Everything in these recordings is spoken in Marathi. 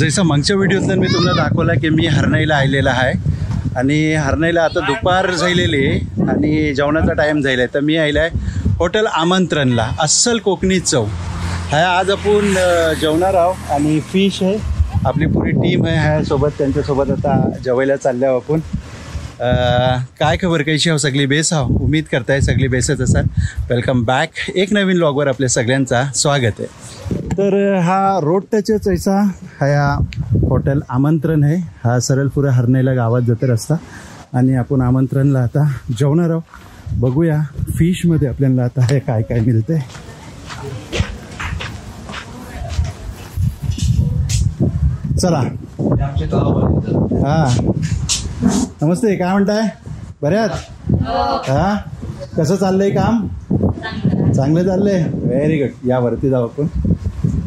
जसं मागच्या व्हिडिओतून मी तुम्हाला दाखवला की मी हरणाईला आलेला आहे आणि हरणाईला आता दुपार झालेली आहे आणि जेवणाचा टाईम झाला आहे. तर मी आलेला आहे हॉटेल आमंत्रणला. अस्सल कोकणी चव हा आज आपण जेवणार आहोत आणि फिश आहे. आपली पुरी टीम आहे ह्यासोबत, त्यांच्यासोबत आता जेवायला चाललो आहोत आपण. काय खबर कशी आहो? सगळी बेस आहो? उम्मीद करताय सगळी बेसच असाल. Welcome back. एक नवीन व्लॉगवर आपल्या सगळ्यांचा स्वागत आहे. तर हा रोड टचच ऐसा हा हॉटेल आमंत्रण आहे. हा सरळ पुऱ्या हरणाईला गावात जाते रस्ता आणि आपण आमंत्रणला आता जेवणार आहोत. बघूया फिशमध्ये आपल्याला आता हे काय काय मिळते. चला. हा नमस्ते, काय म्हणताय? बऱ्यात? हा कसं चाललंय काम? चांगलं चाललंय. Very good. या वरती जाऊ आपण.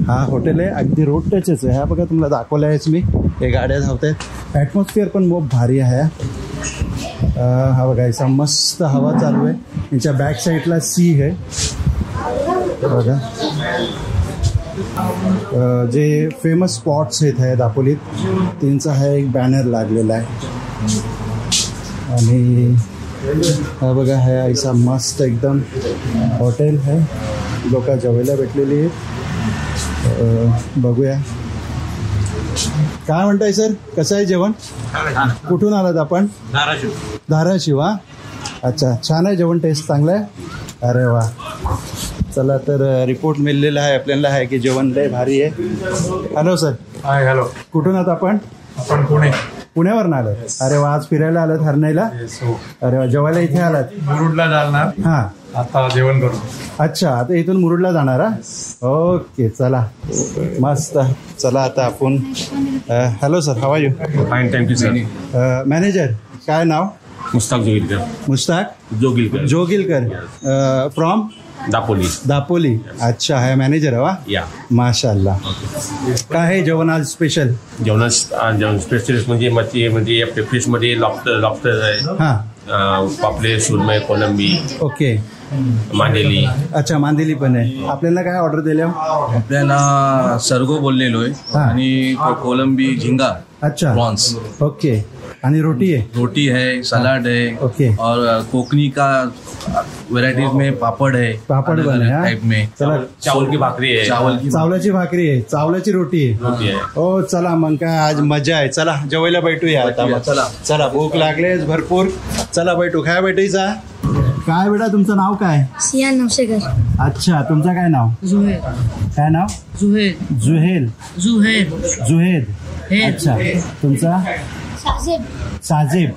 हा हॉटेल आहे अगदी रोड टचच आहे. हा बघा तुम्हाला दाखवलं आहेच मी. हे गाड्या धावत आहेत. ॲटमॉस्फिअर पण खूप भारी आहे. हा बघा ऐसा मस्त हवा चालू आहे. यांच्या बॅक साईडला सी आहे बघा. जे फेमस स्पॉट्स आहेत ह्या दापोलीत त्यांचा हा एक बॅनर लागलेला आहे आणि हा बघा हा ऐसा मस्त एकदम हॉटेल आहे. लोक जेवायला भेटलेली आहेत. बघूया काय म्हणताय सर, कसं आहे जेवण? कुठून आलात आपण? धाराशिव. हा अच्छा, छान आहे जेवण, टेस्ट चांगलं आहे. अरे वा. चला तर रिपोर्ट मिळलेला आहे आपल्याला आहे की जेवण लय भारी आहे. Hello sir. हाय. हॅलो. कुठून आहात आपण? आपण पुणे. पुण्यावरून आलात? अरे वा. आज फिरायला आलात हरणाईला? अरे वा. जेवायला इथे आलात? मुरुडला जाणार. हां आता जेवण करू. अच्छा, आता इथून मुरुडला जाणार? ओके चला मस्त. चला आता आपण. Hello sir, how are you? Fine, thank you sir. Manager काय नाव? मुस्ताक जोगिलकर. मुस्ताक जोगिलकर. जोगिलकर. फ्रॉम दापोली. दापोली. अच्छा, है मॅनेजर हवा? या. माशाल्लाह. काय आहे जेवण आज स्पेशल? जेवण स्पेशलिस्ट म्हणजे मच्छी, म्हणजे आपल्या फिशमध्ये लॉबस्टर आहे. हां. पापलेट, सुरमई, कोलंबी. ओके. मांदेली. अच्छा, मांदेली पण आहे. आपल्याला काय ऑर्डर दिल्या? आपल्याला सर्गो बोललेलो आहे आणि कोलंबी, झिंगा. अच्छा, प्रॉन्स. ओके. आणि रोटी है? रोटी है, सलाद है. ओके. और कोकनी का वेराइटीज में पापड़ है. पापड़ बन है टाइप में. चला. चावल की भाकरी आहे. चावलाची भाकरी आहे, चावलाची रोटी आहे. हो चला मग काय आज मजा आहे. चला जेवायला भेटूया आता. चला भूक लागलेच भरपूर. चला भेटू. काय भेटायचा? काय बेटा तुमचं नाव काय? सियान नवसेकर. अच्छा, तुमचं काय नाव? जुहेद. काय नाव? जुहेद. जुहेल. जुहेद. जुहेद. अच्छा, तुमचा? साजिब. साजिब.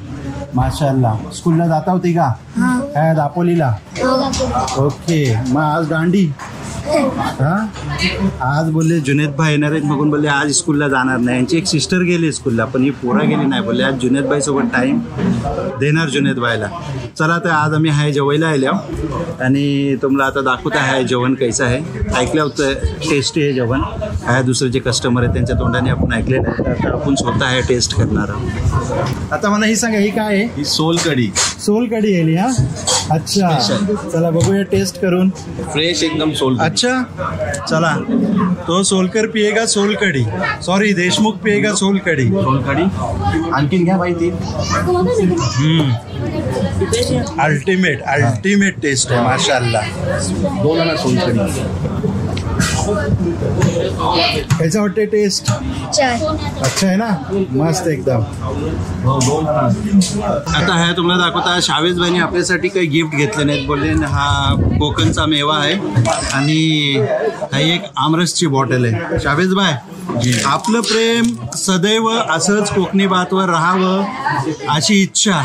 माशाल्लाह. स्कूलला जाता होती का? काय दापोलीला? ओके. मग आज दांडी? हा. आज बोलले जुनेद भाई येणार आहेत, बघून बोलले आज स्कूलला जाणार नाही. यांची एक सिस्टर गेली स्कूलला पण ही पोरा गेली नाही. बोलले आज जुनेद भाई सोबत टाइम देणार जुनेद भाईला. चला तर आज आम्ही हाय जेवायला आल्या आणि तुम्हाला आता दाखवत आहे जेवण कैसं आहे. ऐकलं होतं टेस्टी आहे जेवण. आहे दुसरे जे कस्टमर आहेत त्यांच्या तोंडाने आपण ऐकलेलं आहे. आता आपण स्वतः आहे टेस्ट करणार आहोत. आता मला ही सांगा, ही काय आहे? ही सोलकढी. सोलकढी आहे हा. अच्छा, चला बघूया टेस्ट करून. फ्रेश एकदम सोल. अच्छा चला. तो सोलकर पिएगा सोलकढी. सॉरी, देशमुख पिएगा सोलकढी. सोलकढी आणखीन घ्या बाई. ती अल्टिमेट टेस्ट आहे. माशाल्लाह. 2 आणा सोलकढी. कैसा वाटते टेस्ट? अच्छा आहे ना, मस्त एकदम. आता हे तुम्हाला दाखवता शावेज भाईने आपल्यासाठी काही गिफ्ट घेतले नाहीत. बोलले हा कोकणचा मेवा आहे आणि हा एक आमरसची बॉटल आहे. शावेज भाई, आपलं प्रेम सदैव असंच कोकणी बातवर राहावं अशी इच्छा.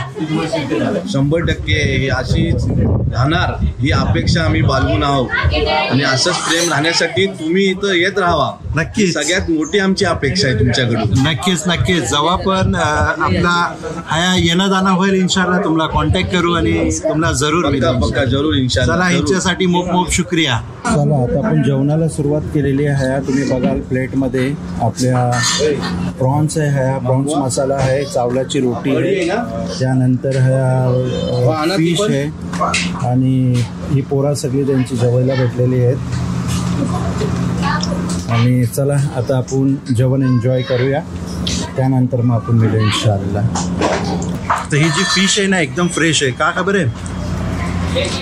100% ही अशीच राहणार ही अपेक्षा आम्ही बाळगून आहोत आणि असंच प्रेम राहण्यासाठी तुम्ही इथं येत राहावा. नक्कीच. सगळ्यात मोठी आमची अपेक्षा आहे तुमच्याकडून. नक्कीच नक्कीच. जेव्हा पण आपला हा येणं जाणं होईल इंशाल्लाह तुम्हाला कॉन्टॅक्ट करू आणि तुम्हाला जरूर पक्का जरूर इंशाल्लाह. चला, ह्याच्यासाठी मोप शुक्रिया. चला आता आपण जेवणाला सुरुवात केलेली आहे. तुम्ही बघाल प्लेटमध्ये आपल्या प्रॉन्स आहे, हा प्रॉन्स मसाला आहे, चावलाची रोटी आहे, त्यानंतर हा फिश आहे आणि ही पोरा सगळी त्यांची जेवायला भेटलेली आहेत. आणि चला आता आपण जेवण एन्जॉय करूया, त्यानंतर मग आपण मिळू इन्शाअल्लाह. तर ही जी फिश आहे ना एकदम फ्रेश आहे. का खबर आहे,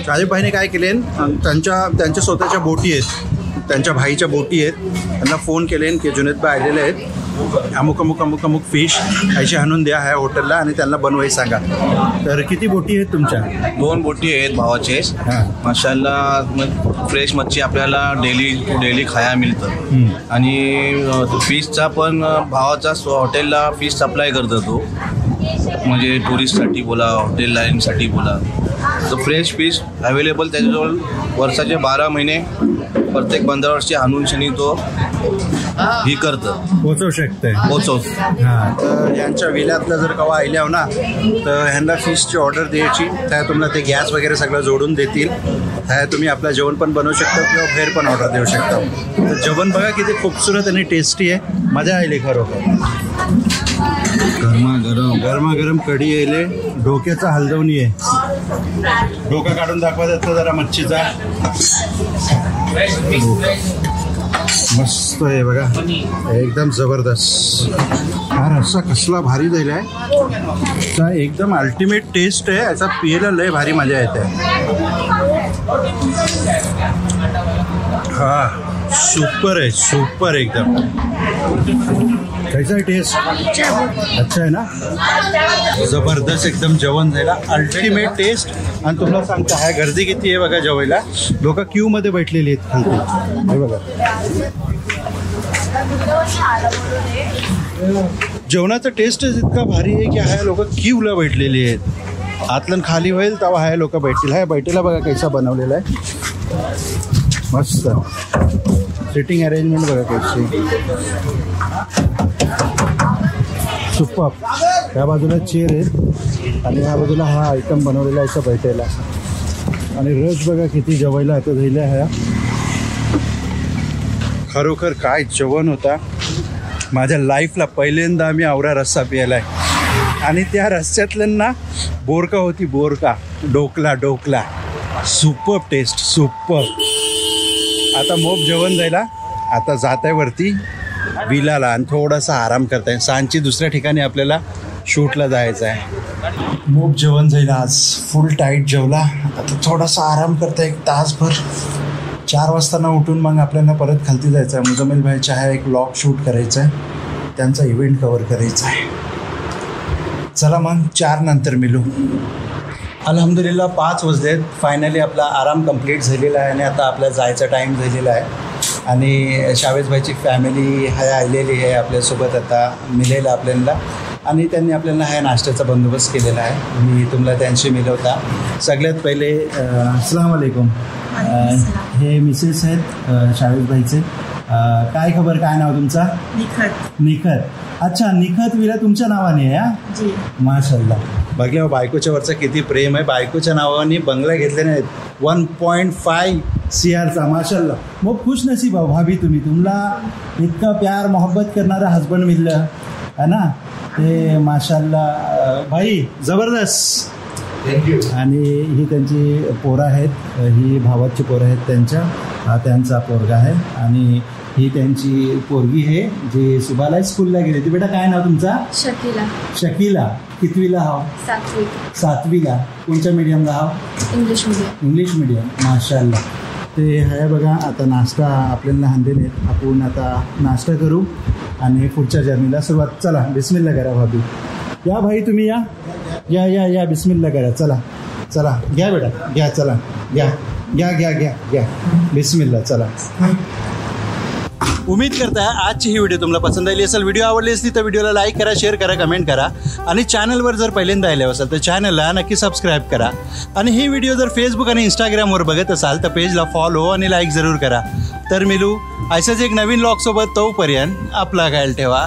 शाहिब भाईने काय केले, त्यांच्या स्वतःच्या बोटी आहेत, त्यांच्या भाईच्या बोटी आहेत. त्यांना फोन केले की जुनेद भाई आलेले आहेत, अमुक अमुक अमुक अमुक फिश अशी आणून द्या ह्या हॉटेलला आणि त्यांना बनवायला सांगा. तर किती बोटी आहेत तुमच्या? 2 बोटी आहेत भावाचे. हां. माशाल्लाह फ्रेश मच्छी आपल्याला डेली खायला मिळतं. आणि फिशचा पण भावाचा हॉटेलला फिश सप्लाय करतो तो, म्हणजे टुरिस्टसाठी बोला, हॉटेल लाईनसाठी बोला. तर फ्रेश फिश अवेलेबल त्याच्याजवळ वर्षाचे 12 महिने प्रत्येक 15 वर्षी आणून शनी तो ही करतं, पोचवू शकते. हां. तर यांच्या विल्यातलं जर कवा आल्याव ना तर ह्यांना फिशची ऑर्डर द्यायची, त्या तुम्हाला ते गॅस वगैरे सगळं जोडून देतील. त्या तुम्ही आपलं जेवण पण बनवू शकता किंवा बाहेर पण ऑर्डर देऊ शकता. तर जेवण बघा किती खूपसूरत आणि टेस्टी आहे, मजा आली खरोखर. गरमागरम कढी येले, डोक्याचा हलदवणी आहे. डोका काढून दाखवा त्याचा जरा मच्छीचा. मस्त आहे बघा, एकदम जबरदस्त. हा रस्सा कसला भारी दिला आहे, एकदम अल्टिमेट टेस्ट आहे याचा. पियला लय भारी मजा येते. हा सुपर आहे, सुपर एकदम. कैसा आहे टेस्ट? अच्छा आहे ना, जबरदस्त एकदम जेवण जायला, अल्टिमेट टेस्ट. आणि तुम्हाला सांगता ह्या गर्दी किती आहे बघा जेवायला, लोक क्यू मध्ये बैठलेली आहेत खालती. हे बघा जेवणाचा टेस्टच इतका भारी आहे की ह्या लोक क्यूला बैठलेली आहेत. आतलं खाली होईल तेव्हा ह्या लोक बैठतील. ह्या बैठीला बघा कैसा बनवलेला आहे, मस्त सिटिंग अरेंजमेंट बघा कशी, सुपर. त्या बाजूला चेअर आहेत आणि ह्या बाजूला हा आयटम बनवलेला आहे असं बैठायला. आणि रस बघा किती जेवायला आता झालेला आहे. खरोखर काय जेवण होता. माझ्या लाईफला पहिल्यांदा मी आवरा रस्सा प्यायला आहे. आणि त्या रस्स्यातलं ना बोरका होती, बोरका, डोकला. Super taste, super. आता मोप जेवण जायला, आता जात आहे वरती विलाला आणि थोडासा आराम करता आहे. सांजची दुसऱ्या ठिकाणी आपल्याला शूटला जायचं आहे. मोप जेवण जाईल आज, फुल टाईट जेवला. आता थोडासा आराम करता 1 तासभर. 4 वाजता ना उठून मग आपल्याला परत खालती जायचं आहे. मुजम्मिल भाईचा हा एक व्लॉग शूट करायचा आहे, त्यांचा इव्हेंट कवर करायचा आहे. चला मग 4 नंतर मिळू. अल्हम्दुलिल्लाह 5 वाजलेत. फायनली आपला आराम कंप्लीट झालेला आहे आणि आता आपला जायचा टाईम झालेला आहे. आणि शावेजभाईची फॅमिली हाय आलेली आहे आपल्यासोबत आता मिळेल आपल्याला. आणि त्यांनी आपल्याला हा नाश्त्याचा बंदोबस्त केलेला आहे. मी तुम्हाला त्यांशी मिळवता. सगळ्यात पहिले अस्सलाम वालेकुम. हे मिसेस आहेत शावेजभाईचे. काय खबर, काय नाव तुमचा? निखत. अच्छा, निखत विला तुमच्या नावाने आहे? माशाल्लाह. बघल्या बायकोच्या वरचा किती प्रेम आहे. बायकोच्या नावाने बंगला घेतले नाहीत, 1.5 CRचा. माशाल्लाह. मग खुश नसीब आहे भाभी तुम्ही, तुम्हाला इतका प्यार मोहब्बत करणारा हजबंड मिळलं है ना. ते माशाल्लाह भाई जबरदस्त. थँक्यू. आणि ही त्यांची पोरं आहेत, ही भावाची पोरं आहेत त्यांच्या. हा त्यांचा पोरगा आहे आणि ही त्यांची पोरगी आहे जी सुबाला स्कूलला गेली. ती बेटा काय नाव तुमचा? शकीला. कितवीला हाव? 7वीला. कोणत्या मीडियमला हाव? English medium. माशाल्लाह. ते आहे बघा. आता नाश्ता आपल्याला हांदेले, आपण आता नाश्ता करू आणि पुढच्या जर्नीला सुरुवात. चला बिस्मिल्ला करा भाभी. या भाई तुम्ही या या या या बिस्मिल्ला करा. चला चला घ्या बेटा, घ्या. चला घ्या घ्या घ्या घ्या घ्या बिस्मिल्ला. चला. उम्मीद करता आजची ही व्हिडिओ तुम्हाला पसंत आली असेल. व्हिडिओ आवडली असली तर व्हिडिओला लाईक करा, शेअर करा, कमेंट करा. आणि चॅनलवर जर पहिल्यांदा आले असाल तर चॅनलला नक्की सबस्क्राईब करा. आणि ही व्हिडिओ जर फेसबुक आणि इंस्टाग्रामवर बघत असाल तर पेजला फॉलो आणि लाईक जरूर करा. तर मिळू अशाच एक नवीन व्लॉगसोबत. तोपर्यंत आपला ख्याल ठेवा.